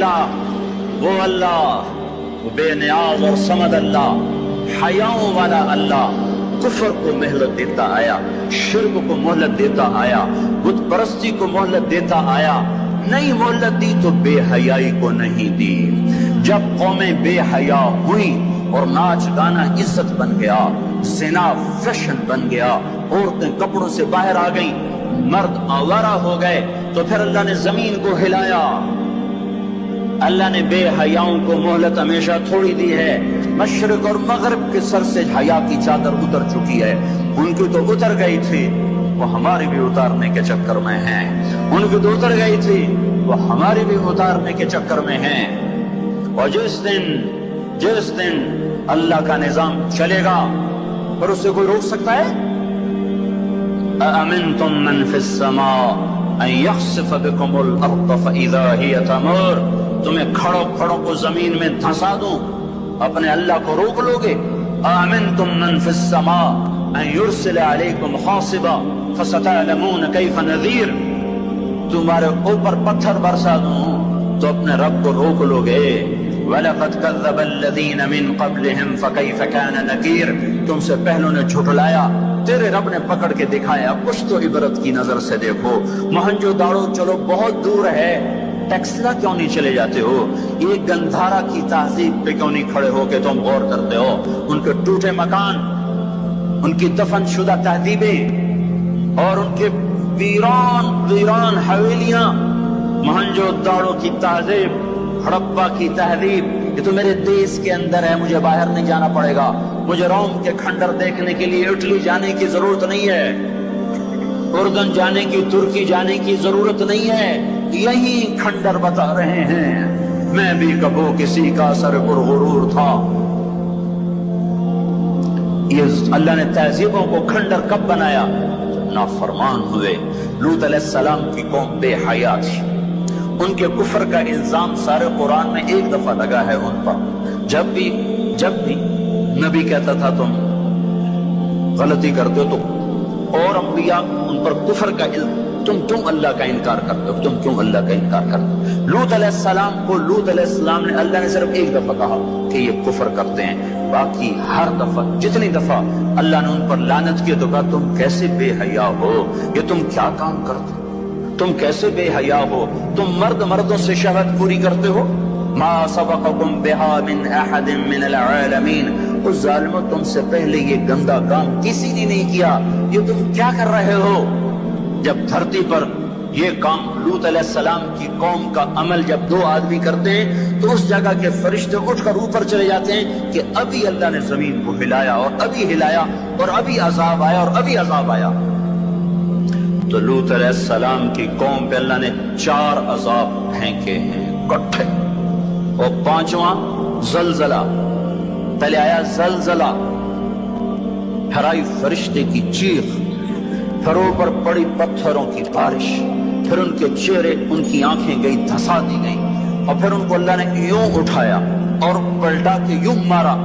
اللہ، وہ اللہ، وہ بے نیاز اور صمد اللہ، حیاؤں والا اللہ کفر کو مہلت دیتا آیا، شرک کو مہلت دیتا آیا، بت پرستی کو مہلت دیتا آیا۔ نہیں مہلت دی تو بے حیائی کو نہیں دی۔ جب قومیں بے حیا ہوئی اور ناچ گانا عزت بن گیا، زنا فیشن بن گیا، عورتیں کپڑوں سے باہر آ گئیں، مرد آوارہ ہو گئے، تو پھر اللہ نے زمین کو ہلایا۔ اللہ نے بے حیاؤں کو مہلت ہمیشہ تھوڑی دی ہے۔ مشرق اور مغرب کے سر سے حیا کی چادر اتر چکی ہے، ان کی تو اتر گئی تھی، وہ ہماری بھی اتارنے کے چکر میں ہیں۔ ان کی تو اتر گئی تھی، وہ ہماری بھی اتارنے کے چکر میں ہیں۔ اور جس دن اللہ کا نظام چلے گا اور اسے کوئی روک سکتا ہے؟ أَأَمِنْتُمْ مَنْ فِي السَّمَاءِ أَنْ يَخْسِفَ بِكُمُ الْأَرْضَ فَإِذَا هِيَ تَمُورُ، تمہیں کھڑوں کو زمین میں دھنسا دوں، اپنے اللہ کو روک لوگے؟ أَأَمِنْتُمْ مَنْ فِي السَّمَاءِ أَنْ يُرْسِلَ عَلَيْكُمْ حَاصِبًا فَسَتَعْلَمُونَ كَيْفَ نَذِيرٌ، تمہارے اوپر پتھر برسا دوں تو اپنے رب کو روک لوگے؟ وَلَقَدْ كَذَّبَ الَّذِينَ مِن قَبْلِهِمْ فَكَيْفَ كَانَ نَكِيرٌ، تم سے پہلوں نے جھٹلایا، تیرے رب نے پکڑ کے دکھایا، کچھ تو عبرت کی نظر سے دیکھو۔ موہنجو داڑو چلو بہت دور ہے، ٹیکسلا کیوں نہیں چلے جاتے ہو؟ یہ گندھارا کی تہذیب پہ کیوں نہیں کھڑے ہو کہ تم غور کرتے ہو؟ ان کے ٹوٹے مکان، ان کی دفن شدہ تہذیبیں اور ان کے ویران حویلیاں، موہنجو داڑو کی تہذیب، ہڑپا کی تہذیب، یہ تو میرے دیش کے اندر ہے، مجھے باہر نہیں جانا پڑے گا، مجھے روم کے کھنڈر دیکھنے کے لیے اٹلی جانے کی ضرورت نہیں ہے، اردن جانے کی، ترکی جانے کی ضرورت نہیں ہے، یہی کھنڈر بتا رہے ہیں۔ میں بھی کبھی کسی کا سر پر غرور تھا۔ یہ اللہ نے تہذیبوں کو کھنڈر کب بنایا؟ نافرمان ہوئے۔ لوط علیہ السلام کی قوم بے حیا تھی، ان کے کفر کا الزام سارے قرآن میں ایک دفعہ لگا ہے ان پر۔ جب بھی نبی کہتا تھا تم غلطی کرتے ہو تو اور انبیاء ان پر کفر کا تم اللہ کا انکار کرتے ہو، تم کیوں اللہ کا انکار کرتے ہو؟ لوط علیہ السلام کو لوط علیہ السلام نے اللہ نے صرف ایک دفعہ کہا کہ یہ کفر کرتے ہیں، باقی ہر دفعہ جتنی دفعہ اللہ نے ان پر لعنت کی تو کہا تم کیسے بے حیا ہو، یہ تم کیا کام کرتے ہو، تم کیسے بے حیا ہو، تم مردوں سے شہوت پوری کرتے ہو۔ ما سبقکم بها من احد من العالمین، اس ظالموں تم سے پہلے یہ گندا کام کسی نے نہیں کیا، یہ تم کیا کر رہے ہو؟ جب دھرتی پر یہ کام لوط علیہ السلام کی قوم کا عمل جب دو آدمی کرتے ہیں تو اس جگہ کے فرشتے اٹھ کر اوپر چلے جاتے ہیں کہ ابھی اللہ نے زمین کو ہلایا اور ابھی ہلایا اور ابھی عذاب آیا اور ابھی عذاب آیا۔ تو لوط علیہ السلام کی قوم پہ اللہ نے 4 عذاب پھینکے ہیں کٹھے، اور 5واں زلزلہ۔ پہلے آیا زلزلہ، پھر آئی فرشتے کی چیخ، پھر اوپر پڑی پتھروں کی بارش، پھر ان کے چہرے، ان کی آنکھیں گئی دھسا دی گئی، اور پھر ان کو اللہ نے یوں اٹھایا اور پلٹا کے یوں مارا۔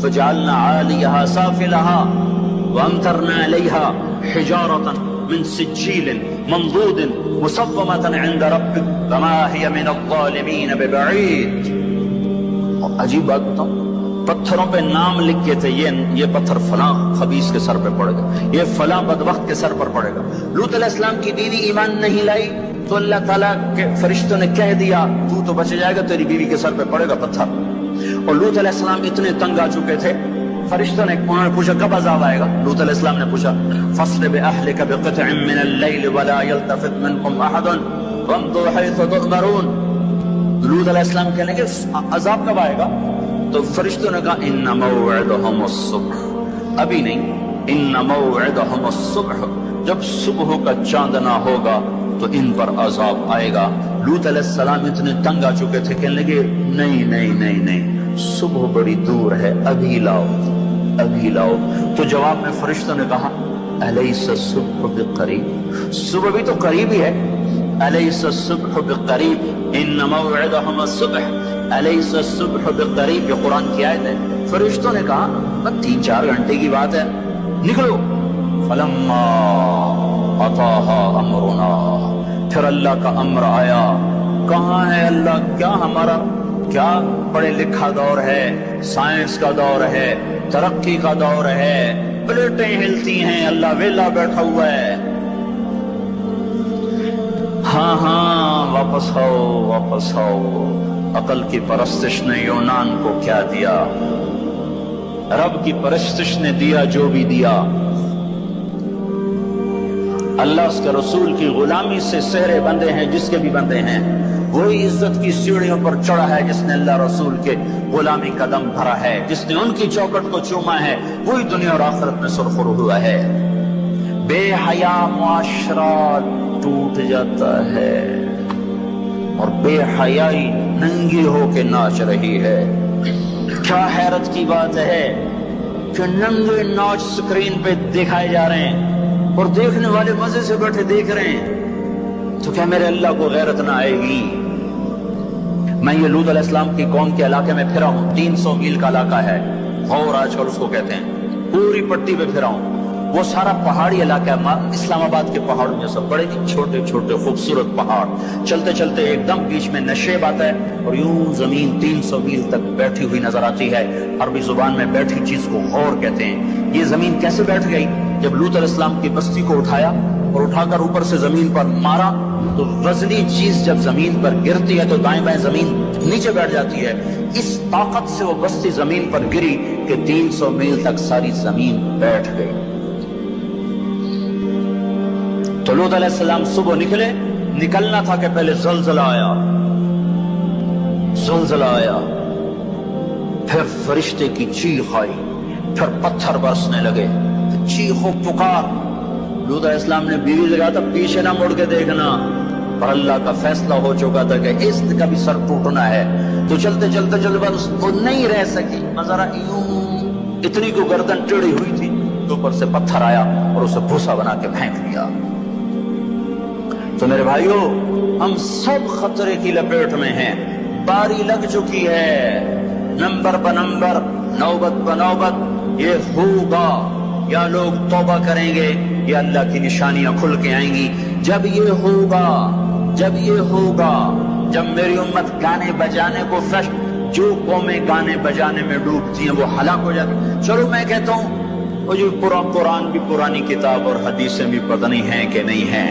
فجعلنا عالیہا سافلہا وامطرنا علیہا حجارۃ من سجیل منضود مصومۃ عند ربک وما ہی من الظالمین ببعید۔ اور عجیب بات بتاؤں، پتھروں پہ نام لکھے تھے، یہ پتھر فلاں خبیث کے سر پہ پڑے گا، یہ فلاں بدبخت کے سر پر پڑے گا۔ لوط علیہ السلام کی بیوی ایمان نہیں لائی تو اللہ تعالیٰ کے فرشتوں نے کہہ دیا تو بچ جائے گا، تیری بیوی کے سر پہ پڑے گا پتھر۔ اور لوط علیہ السلام اتنے تنگ آ چکے تھے، فرشتوں نے انہوں نے پوچھا کب عذاب آئے گا؟ لوط علیہ السلام نے پوچھا فَاصْرِ بِأَهْلِكَ بِقِطْعٍ مِّنَ اللَّيْلِ وَلَا يَلْتَفِتْ مِنكُمْ أَحَدٌ وَامْضُوا حَيْثُ تُؤْمَرُونَ۔ لوط علیہ السلام کہنے لگے عذاب کب آئے گا؟ تو فرشتوں نے کہا ان موعدہم الصبح، ابھی نہیں، ان موعدہم الصبح، جب صبح کا چاندنا ہوگا تو ان پر عذاب آئے گا۔ لوط علیہ السلام اتنے تنگ آ چکے تھے، کہنے لگے نہیں نہیں نہیں نہیں، صبح بڑی دور ہے، ابھی لاؤ ابھی لاؤ۔ تو جواب میں فرشتوں نے کہا الیس الصبح بقریب، صبح بھی تو قریب ہی ہے، الیس الصبح بقریب ان موعدہم الصبح الیس الصبح بقریب، یہ قرآن کی آیت ہے۔ فرشتوں نے کہا بس 3-4 گھنٹے کی بات ہے، نکلو۔ فلما اتاها امرنا، پھر اللہ کا امر آیا، کہاں ہے اللہ؟ کیا ہمارا کیا پڑھے لکھا دور ہے، سائنس کا دور ہے، ترقی کا دور ہے، پلیٹیں ہلتی ہیں، اللہ ویلا بیٹھا ہوا ہے۔ ہاں ہاں واپس آؤ، واپس آؤ۔ عقل کی پرستش نے یونان کو کیا دیا؟ رب کی پرستش نے دیا جو بھی دیا۔ اللہ اس کے رسول کی غلامی سے سہرے بندے ہیں، جس کے بھی بندے ہیں، وہی عزت کی سیڑھیوں پر چڑھا ہے جس نے اللہ رسول کے غلامی کا دم بھرا ہے، جس نے ان کی چوکٹ کو چوما ہے، وہی دنیا اور آخرت میں سرخرو ہوا ہے۔ بے حیا معاشرہ ٹوٹ جاتا ہے اور بے حیائی ننگی ہو کے ناچ رہی ہے۔ کیا حیرت کی بات ہے کہ ننگے ناچ سکرین پہ دکھائے جا رہے ہیں اور دیکھنے والے مزے سے بیٹھے دیکھ رہے ہیں، تو کیا میرے اللہ کو غیرت نہ آئے گی؟ میں یہ لوط علیہ السلام کی قوم کے علاقے میں پھرا ہوں، 300 میل کا علاقہ ہے، اور آج کل اس کو کہتے ہیں، پوری پٹی پہ پھرا ہوں۔ وہ سارا پہاڑی علاقہ ہے، اسلام آباد کے پہاڑوں میں سب بڑے چھوٹے چھوٹے خوبصورت پہاڑ، چلتے چلتے ایک دم بیچ میں نشیب آتا ہے اور یوں زمین 300 میل تک بیٹھی ہوئی نظر آتی ہے۔ عربی زبان میں بیٹھی چیز کو غور کہتے ہیں۔ یہ زمین کیسے بیٹھ گئی؟ جب لوط علیہ السلام کی بستی کو اٹھایا اور اٹھا کر اوپر سے زمین پر مارا، تو وزنی چیز جب زمین پر گرتی ہے تو دائیں بائیں زمین نیچے بیٹھ جاتی ہے۔ اس طاقت سے وہ بستی زمین پر گری کہ 300 میل تک ساری زمین بیٹھ گئی۔ تو لوط علیہ السلام صبح نکلنا تھا کہ پہلے زلزلہ آیا، پھر فرشتے کی چیخ آئی، پھر پتھر برسنے لگے، چیخ و پکار۔ لوط علیہ السلام نے بیوی سے کہا تھا پیچھے نہ مڑ کے دیکھنا، پر اللہ کا فیصلہ ہو چکا تھا کہ اس کا بھی سر ٹوٹنا ہے۔ تو چلتے بس وہ نہیں رہ سکی، ذرا یوں اتنی کو گردن ٹیڑھی ہوئی تھی تو اوپر سے پتھر آیا اور اسے بھوسا بنا کے پھینک دیا۔ تو میرے بھائیو، ہم سب خطرے کی لپیٹ میں ہیں، باری لگ چکی ہے، نمبر بنمبر، نوبت بنوبت یہ ہوگا۔ یا لوگ توبہ کریں گے یا اللہ کی نشانیاں کھل کے آئیں گی۔ جب یہ ہوگا، جب میری امت گانے بجانے کو جو قومیں گانے بجانے میں ڈوبتی ہیں وہ ہلاک ہو جاتی۔ چلو میں کہتا ہوں وہ جو قرآن بھی پرانی کتاب اور حدیثیں بھی پتہ نہیں ہیں کہ نہیں ہیں۔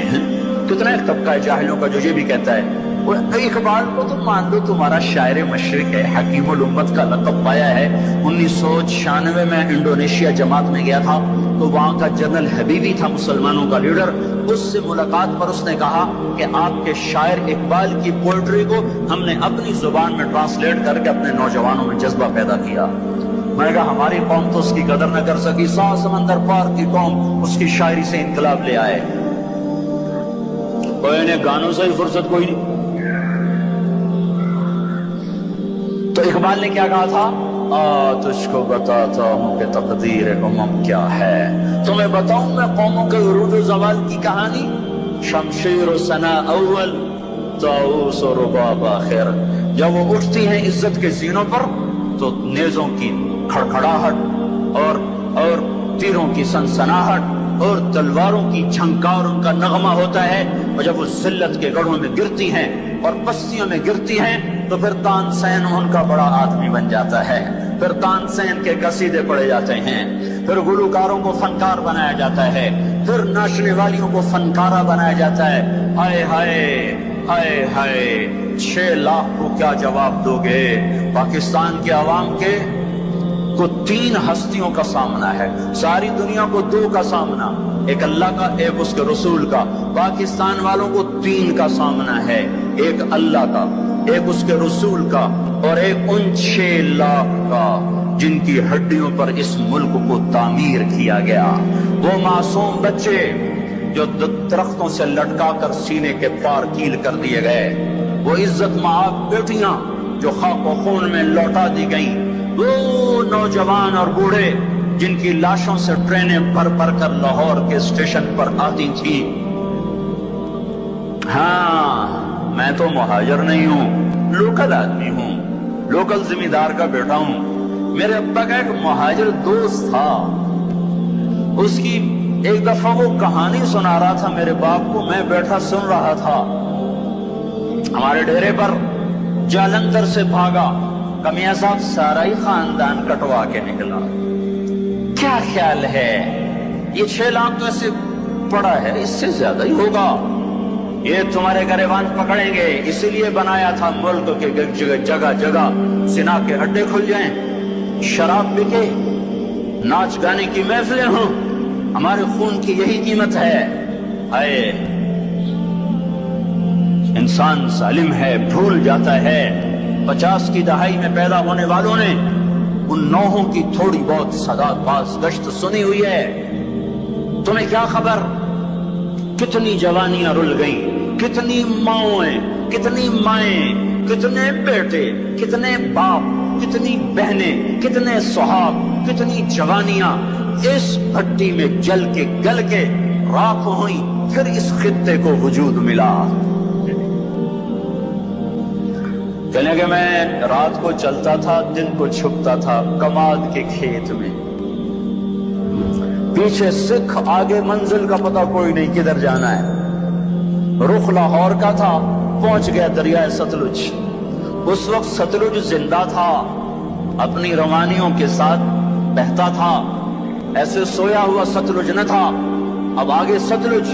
کتنا ایک طبقہ ہے جاہلوں کا جو یہ بھی کہتا ہے، وہ اقبال کو تم مان لو تمہارا شاعر مشرق ہے، حکیم الامت کا لقب پایا ہے۔ 1996 میں انڈونیشیا جماعت میں گیا تھا تو وہاں کا جنرل حبیبی تھا مسلمانوں کا لیڈر، اس سے ملاقات پر اس نے کہا کہ آپ کے شاعر اقبال کی پوئٹری کو ہم نے اپنی زبان میں ٹرانسلیٹ کر کے اپنے نوجوانوں میں جذبہ پیدا کیا۔ میں نے کہا ہماری قوم تو اس کی قدر نہ کر سکی، 100 سمندر پار کی قوم اس کی شاعری سے انقلاب لے آئے۔ کوئی انہیں گانوں سے ہی فرصت کوئی نہیں۔ تو اقبال نے کیا کہا تھا؟ تجھ کو بتاتا ہوں کہ تقدیر امم کیا ہے، تمہیں بتاؤں میں قوموں کے عروج و زوال کی کہانی۔ شمشیر و ثنا اول، طاؤس و رباب آخر۔ جب وہ اٹھتی ہیں عزت کے زینوں پر تو نیزوں کی کھڑکھڑاہٹ اور تیروں کی سنسناہٹ اور تلواروں کی جھنکار ان کا نغمہ ہوتا ہے، اور جب وہ ذلت کے گڑھوں میں گرتی ہیں اور بستیوں میں گرتی ہیں تو پھر تانسین ان کا بڑا آدمی بن جاتا ہے، پھر تانسین کے قصیدے پڑھے جاتے ہیں، پھر گلوکاروں کو فنکار بنایا جاتا ہے، پھر ناچنے والیوں کو فنکارہ بنایا جاتا ہے۔ ہائے ہائے ہائے ہائے، 6 لاکھ کو کیا جواب دو گے؟ پاکستان کے عوام کے کو 3 ہستیوں کا سامنا ہے، ساری دنیا کو 2 کا سامنا، ایک اللہ کا ایک اس کے رسول کا۔ پاکستان والوں کو 3 کا سامنا ہے، ایک اللہ کا، ایک اس کے رسول کا، اور ایک ان 6 لاکھ کا جن کی ہڈیوں پر اس ملک کو تعمیر کیا گیا۔ وہ معصوم بچے جو درختوں سے لٹکا کر سینے کے پار کیل کر دیے گئے، وہ عزت مآب بیٹیاں جو خاک و خون میں لوٹا دی گئیں، وہ نوجوان اور بوڑھے جن کی لاشوں سے ٹرینیں بھر بھر کر لاہور کے اسٹیشن پر آتی تھی۔ ہاں، میں تو مہاجر نہیں ہوں، لوکل آدمی ہوں، لوکل ذمہ دار کا بیٹا ہوں۔ میرے ابا کا ایک مہاجر دوست تھا، اس کی ایک دفعہ وہ کہانی سنا رہا تھا میرے باپ کو، میں بیٹھا سن رہا تھا ہمارے ڈیرے پر جالندھر سے بھاگا کمیاں صاحب سارا ہی خاندان کٹوا کے نکلا. کیا خیال ہے یہ 6 لاکھ تو ایسے پڑا ہے، اس سے زیادہ ہی ہوگا. یہ تمہارے گریبان پکڑیں گے، اسی لیے بنایا تھا ملک کے جگہ جگہ زنا کے اڈے کھل جائیں، شراب بکے، ناچ گانے کی محفلیں ہوں. ہمارے خون کی یہی قیمت ہے. ہائے انسان ظالم ہے، بھول جاتا ہے. 50 کی دہائی میں پیدا ہونے والوں نے ان نوحوں کی تھوڑی بہت صدات باز گشت سنی ہوئی ہے. تمہیں کیا خبر کتنی جوانیاں رل گئیں، کتنی ماؤں، کتنی مائیں، کتنے بیٹے، کتنے باپ، کتنی بہنیں، کتنے سہاگ، کتنی جوانیاں اس بھٹی میں جل کے گل کے راکھ ہوئی، پھر اس خطے کو وجود ملا. کہنے کہ میں رات کو چلتا تھا، دن کو چھپتا تھا کماد کے کھیت میں. پیچھے سکھ، آگے منزل کا پتہ کوئی نہیں کدھر جانا ہے. رخ لاہور کا تھا، پہنچ گیا دریائے ستلج. اس وقت ستلج زندہ تھا، اپنی روانیوں کے ساتھ بہتا تھا. ایسے سویا ہوا ستلج نہ تھا. اب آگے ستلج،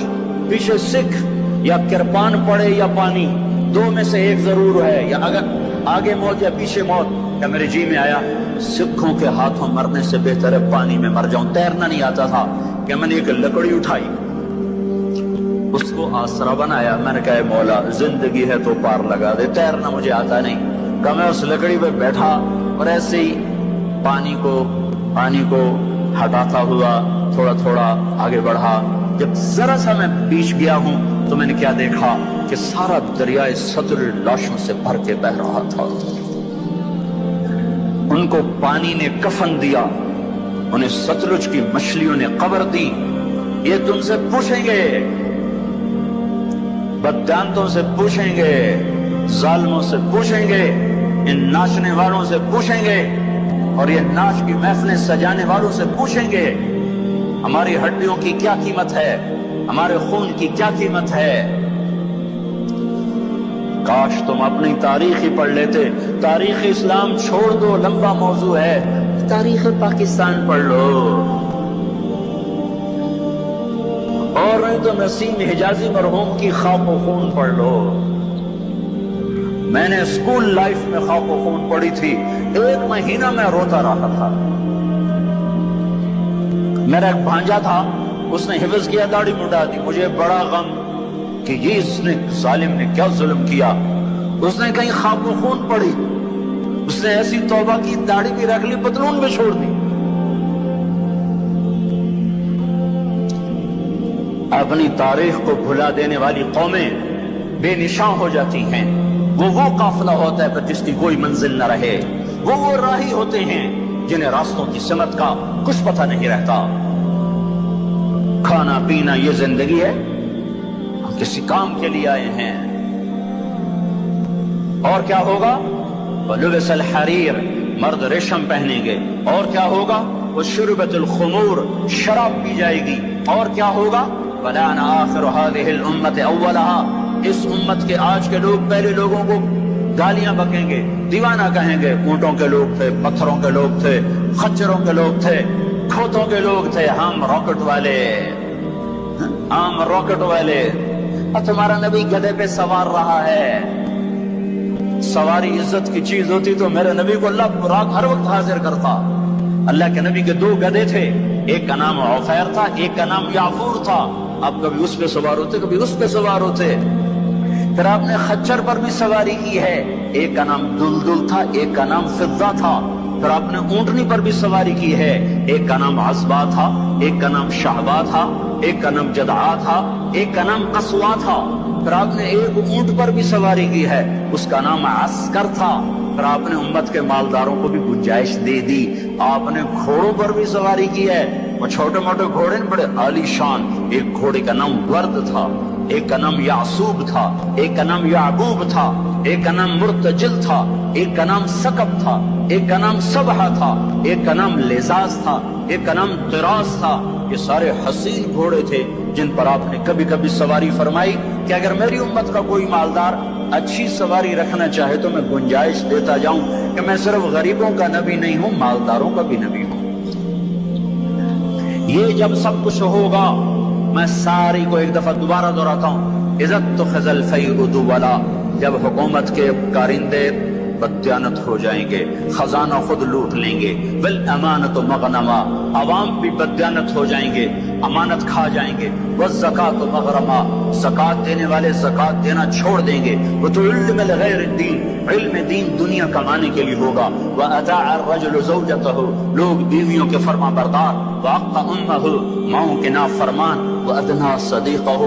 پیچھے سکھ. یا کرپان پڑے یا پانی، دو میں سے ایک ضرور ہے. یا اگر آگے موت یا پیچھے موت. یا میرے جی میں آیا سکھوں کے ہاتھوں مرنے سے بہتر ہے پانی میں مر جاؤں. تیرنا نہیں آتا تھا کہ میں نے ایک لکڑی اٹھائی، اس کو آسرا بنایا. میں نے کہا مولا زندگی ہے تو پار لگا دے، تیرنا مجھے آتا نہیں. کہ میں اس لکڑی پہ بیٹھا اور ایسے ہی پانی کو ہٹاتا ہوا تھوڑا تھوڑا آگے بڑھا. جب ذرا سا میں بیچ گیا ہوں تو میں نے کیا دیکھا کہ سارا دریائے ستلج لاشوں سے بھر کے بہ رہا تھا. ان کو پانی نے کفن دیا، انہیں ستلج کی مچھلیوں نے قبر دی. یہ تم سے پوچھیں گے، بددانتوں سے پوچھیں گے، ظالموں سے پوچھیں گے، ان ناچنے والوں سے پوچھیں گے، اور یہ ناچ کی محفلیں سجانے والوں سے پوچھیں گے ہماری ہڈیوں کی کیا قیمت ہے، ہمارے خون کی کیا قیمت ہے. کاش تم اپنی تاریخ ہی پڑھ لیتے. تاریخ اسلام چھوڑ دو، لمبا موضوع ہے. تاریخ پاکستان پڑھ لو، اور نہیں تو نسیم حجازی مرحوم کی خاک و خون پڑھ لو. میں نے اسکول لائف میں خاک و خون پڑھی تھی. 1 مہینہ میں روتا رہا تھا. میرا ایک بھانجا تھا، اس نے حفظ کیا، داڑھی مڈا دی. مجھے بڑا غم کہ یہ اس نے ظالم نے کیا ظلم کیا. اس نے کہیں خاک و خون پڑھی، اس نے ایسی توبہ کی، داڑھی بھی رکھ لی، پتلون بھی چھوڑ دی. اپنی تاریخ کو بھلا دینے والی قومیں بے نشاں ہو جاتی ہیں. وہ قافلہ ہوتا ہے پر جس کی کوئی منزل نہ رہے. وہ راہی ہوتے ہیں جنہیں راستوں کی سمت کا کچھ پتہ نہیں رہتا. کھانا پینا یہ زندگی ہے، ہم کسی کام کے لیے آئے ہیں. اور کیا ہوگا؟ وَلُبِسَ الْحَرِيرُ، مرد ریشم پہنیں گے. اور کیا ہوگا؟ وَشُرِبَتِ الْخُمُورُ، شراب پی جائے گی. اور کیا ہوگا؟ وَلَعَنَ آخِرُ هَذِهِ الْأُمَّةِ أَوَّلَهَا، اس امت کے آج کے لوگ پہلے لوگوں کو گالیاں بکیں گے، دیوانہ کہیں گے. اونٹوں کے لوگ تھے، پتھروں کے لوگ تھے، خچروں کے لوگ تھے، کھوتوں کے لوگ تھے. ہم راکٹ والے، ہم راکٹ والے. اور تمہارا نبی گدھے پہ سوار رہا ہے. سواری عزت کی چیز ہوتی تو میرے نبی کو اللہ براق ہر وقت حاضر کرتا. اللہ کے نبی کے 2 گدھے تھے، ایک کا نام عفیر تھا، ایک کا نام یعفور تھا. آپ کبھی اس پہ سوار ہوتے، کبھی اس پہ سوار ہوتے. پھر آپ نے خچر پر بھی سواری کی ہے، ایک کا نام دلدل تھا، ایک کا نام فضہ تھا. پھر آپ نے اونٹنی پر بھی سواری کی ہے، ایک کا نام عصبہ تھا، ایک کا نام شہبہ تھا، ایک کا نام جدعا تھا، ایک کا نام قصوا تھا. پھر آپ نے ایک اونٹ پر بھی سواری کی ہے، اس کا نام عسکر تھا. پھر آپ نے امت کے مالداروں کو بھی گنجائش دے دی. آپ نے گھوڑوں پر بھی سواری کی ہے، وہ چھوٹے موٹے گھوڑے بڑے عالی شان. ایک گھوڑے کا نام ورد تھا، ایک کا نام یعصوب تھا، ایک کا نام یعقوب تھا، ایک کا نام مرتجل تھا، ایک کا نام سکب تھا، ایک کا نام سبحہ تھا، ایک کا نام لزاز تھا، ایک کا نام طراز تھا. یہ سارے حسین گھوڑے تھے جن پر آپ نے کبھی کبھی سواری فرمائی کہ اگر میری امت کا کوئی مالدار اچھی سواری رکھنا چاہے تو میں گنجائش دیتا جاؤں کہ میں صرف غریبوں کا نبی نہیں ہوں، مالداروں کا بھی نبی ہوں۔ یہ جب سب کچھ ہوگا، میں ساری کو ایک دفعہ دوبارہ دہراتا ہوں، عزت تو خزل فیعد ولا، جب حکومت کے کارندے بددیانت ہو جائیں گے، خزانہ خود لوٹ لیں گے، والامانت مغنما، عوام بھی بددیانت ہو جائیں گے، امانت کھا جائیں گے، والزکاۃ مغرما، زکات دینے والے زکات دینا چھوڑ دیں گے، وتعلم لغیر الدین، علم دین دنیا کمانے کے لیے ہوگا، واطاع الرجل زوجته، لوگ بیویوں کے فرما بردار، واقع امہ، ماؤں کے نافرمان، وادنا صدیقہ،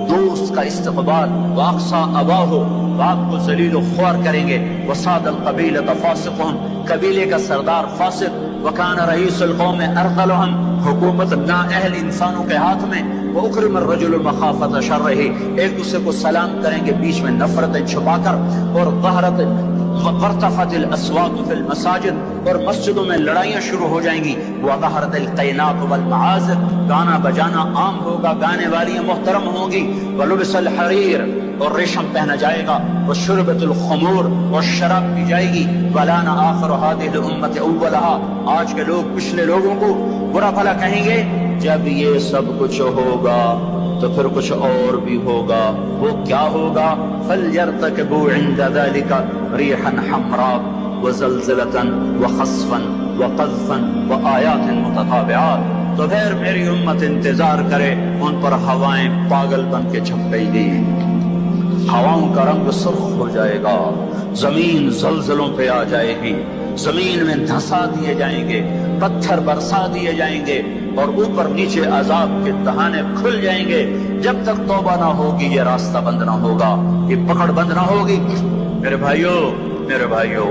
دوست کا استقبال، واقصى اباہ، باپ کو ذلیل و خوار کریں گے، وصاد القبیلۃ فاسقون، قبیلے کا سردار فاسق، وکان رئیس القوم ارذلهم، حکومت نااہل انسانوں کے ہاتھ میں، واکرم الرجل مخافۃ شرہ، ایک دوسرے کو سلام کریں گے بیچ میں نفرتیں چھپا کر، اور ظہرت وارتفعت الاصوات فی المساجد، اور مسجدوں میں لڑائیاں شروع ہو جائیں گی، وظہرت القینات والمعازف، گانا بجانا عام ہوگا، گانے والیاں محترم ہوں گی، ولبس الحریر، اور ریشم پہنا جائے گا، وشربت الخمور، اور شراب پی جائے گی، ولان آخر هذه الامة اولها، آج کے لوگ پچھلے لوگوں کو برا بھلا کہیں گے۔ جب یہ سب کچھ ہوگا تو پھر کچھ اور بھی ہوگا، وہ کیا ہوگا؟ فَلْيَرْتَكِبُوا عِنْدَ ذَلِكَ رِيحًا حَمْرَاء وَزَلْزَلَةً وَخَسْفًا وَقَذْفًا وَآيَاتٍ مُتَتَابِعَاتٍ، تو پھر میری امت انتظار کرے، ان پر ہوائیں پاگل بن کے چھپے گی، ہواؤں کا رنگ سرخ ہو جائے گا، زمین زلزلوں پہ آ جائے گی، زمین میں دھسا دیے جائیں گے، پتھر برسا دیے جائیں گے، اور اوپر نیچے عذاب کے دہانے کھل جائیں گے۔ جب تک توبہ نہ ہوگی یہ راستہ بند نہ ہوگا، یہ پکڑ بند نہ ہوگی۔ میرے بھائیوں،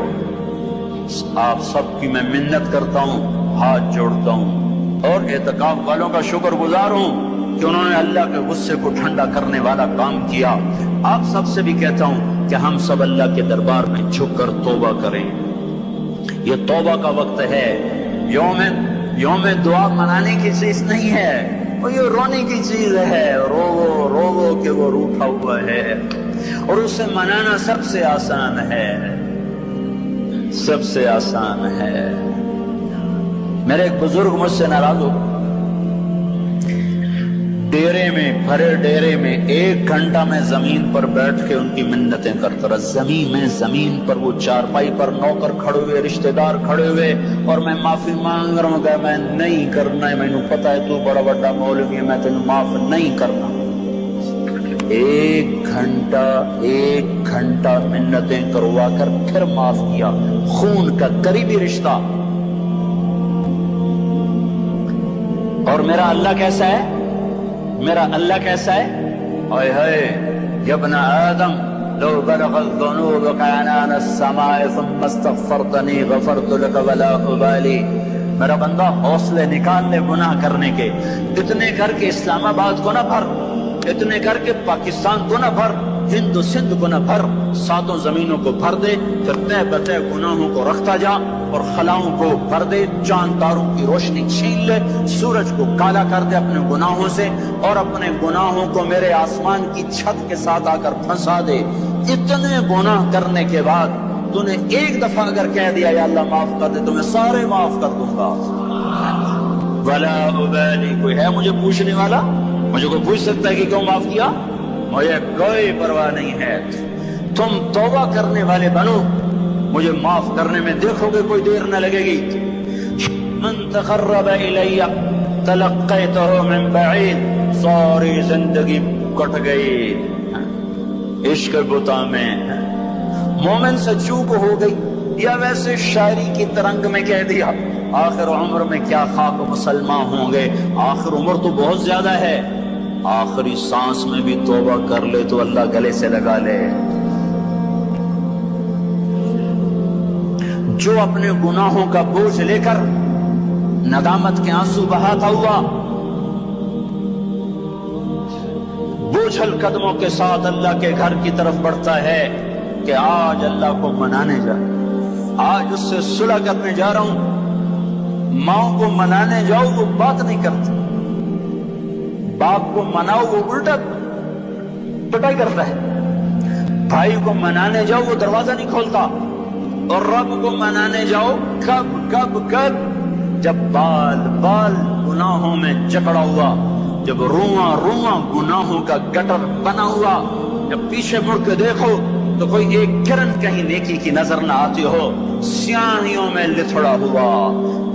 آپ سب کی میں منت کرتا ہوں، ہاتھ جوڑتا ہوں، اور اعتکاف والوں کا شکر گزار ہوں کہ انہوں نے اللہ کے غصے کو ٹھنڈا کرنے والا کام کیا۔ آپ سب سے بھی کہتا ہوں کہ ہم سب اللہ کے دربار میں جھک کر توبہ کریں۔ یہ توبہ کا وقت ہے، یوم دعا منانے کی چیز نہیں ہے، وہ یہ رونے کی چیز ہے، رو کہ وہ روٹھا ہوا ہے، اور اسے منانا سب سے آسان ہے، سب سے آسان ہے۔ میرے ایک بزرگ مجھ سے ناراض ہو، ڈیرے میں، بھرے ڈیرے میں 1 گھنٹہ میں زمین پر بیٹھ کے ان کی منتیں کرتا رہا، زمین پر وہ چارپائی پر نوکر کھڑے ہوئے، رشتہ دار کھڑے ہوئے، اور میں معافی مانگ رہا ہوں کہ میں نہیں کرنا ہے، مینوں پتا ہے تو بڑا بڑا مولوی ہے، میں تینوں معاف نہیں کرنا۔ 1 گھنٹہ منتیں کروا کر پھر معاف کیا، خون کا قریبی رشتہ۔ اور میرا اللہ کیسا ہے؟ اے ہائے یا ابن آدم لو بلغت ذنوبك عنان السماء ثم استغفرتنی غفرت لك ولا ابالی، میرا بندہ حوصلے نکال لے گناہ کرنے کے، اتنے کر کے اسلام آباد کو نہ بھر، اتنے کر کے پاکستان کو نہ بھر، ہند و سندھ کو نہ بھر، 7 زمینوں کو بھر دے، پھر تہ بتہ گناہوں کو رکھتا جا، اور خلاؤں کو بھر دے، چاند تاروں کی روشنی چھین لے، سورج کو کالا کر دے اپنے گناہوں سے، اور اپنے گناہوں کو میرے آسمان کی چھت کے ساتھ آ کر پھنسا دے۔ اتنے گناہ کرنے کے بعد تو نے 1 دفعہ اگر کہہ دیا یا اللہ معاف کر دے تو میں سارے معاف کر دوں گا، ولا ابالی، کوئی ہے مجھے پوچھنے والا؟ مجھے کوئی پوچھ سکتا ہے کہ کیوں معاف کیا؟ مجھے کوئی پرواہ نہیں ہے۔ تم توبہ کرنے والے بنو، مجھے معاف کرنے میں دیکھو گے کوئی دیر نہ لگے گی۔ من تقرب الی تلقیتہ من بعید، ساری زندگی کٹ گئی عشق بتا میں، مومن سے چوک ہو گئی، یا ویسے شاعری کی ترنگ میں کہہ دیا آخر عمر میں کیا خاک مسلمان ہوں گے، آخر عمر تو بہت زیادہ ہے، آخری سانس میں بھی توبہ کر لے تو اللہ گلے سے لگا لے۔ جو اپنے گناہوں کا بوجھ لے کر ندامت کے آنسو بہاتا ہوا بوجھل قدموں کے ساتھ اللہ کے گھر کی طرف بڑھتا ہے کہ آج اللہ کو منانے جا، آج اس سے صلح کرنے جا رہا ہوں، ماں کو منانے جاؤ وہ بات نہیں کرتی، باپ کو مناؤ وہ الٹا پٹائی کرتا ہے، بھائی کو منانے جاؤ وہ دروازہ نہیں کھولتا، اور رب کو منانے جاؤ کب کب کب؟ جب بال بال گناہوں میں جکڑا ہوا، جب رواں رواں گناہوں کا گٹر بنا ہوا، جب پیچھے مڑ کے دیکھو تو کوئی ایک کرن کہیں نیکی کی نظر نہ آتی ہو، سیاہیوں میں لتھڑا ہوا،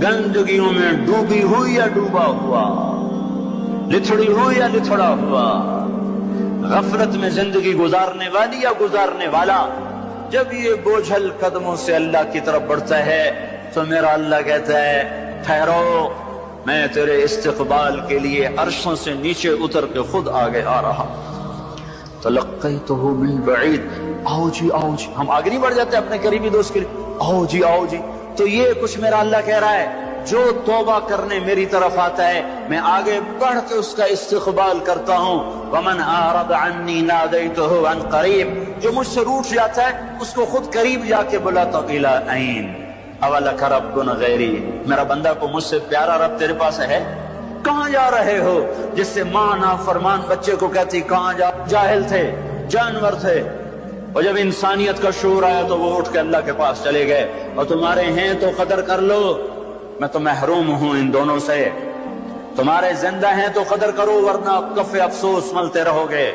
گندگیوں میں ڈوبی ہوئی یا ڈوبا ہوا، لتھڑی ہوئی یا لتھڑا ہوا، غفلت میں زندگی گزارنے والی یا گزارنے والا، جب یہ بوجھل قدموں سے اللہ کی طرف بڑھتا ہے تو میرا اللہ کہتا ہے ٹھہرو، میں تیرے استقبال کے لیے عرشوں سے نیچے اتر کے خود آگے آ رہا۔ تلقیتہ من بعید، آؤ جی آؤ جی، ہم آگے نہیں بڑھ جاتے اپنے قریبی دوست کے لیے، آؤ جی آؤ جی۔ تو یہ کچھ میرا اللہ کہہ رہا ہے، جو توبہ کرنے میری طرف آتا ہے میں آگے بڑھ کے اس کا استقبال کرتا ہوں۔ ومن اعرض عنی نادیتہ عن قریب، جو مجھ سے روٹ جاتا ہے اس کو خود قریب جا کے بلاتا ہوں۔ الی عین اولک رب غیری، میرا بندہ کو مجھ سے پیارا رب تیرے پاس ہے؟ کہاں جا رہے ہو؟ جس سے ماں نافرمان بچے کو کہتی کہاں جا، جاہل تھے، جانور تھے، اور جب انسانیت کا شعور آیا تو وہ اٹھ کے اللہ کے پاس چلے گئے۔ اور تمہارے ہیں تو قدر کر لو، میں تو محروم ہوں ان دونوں سے، تمہارے زندہ ہیں تو قدر کرو ورنہ کف افسوس ملتے رہو گے۔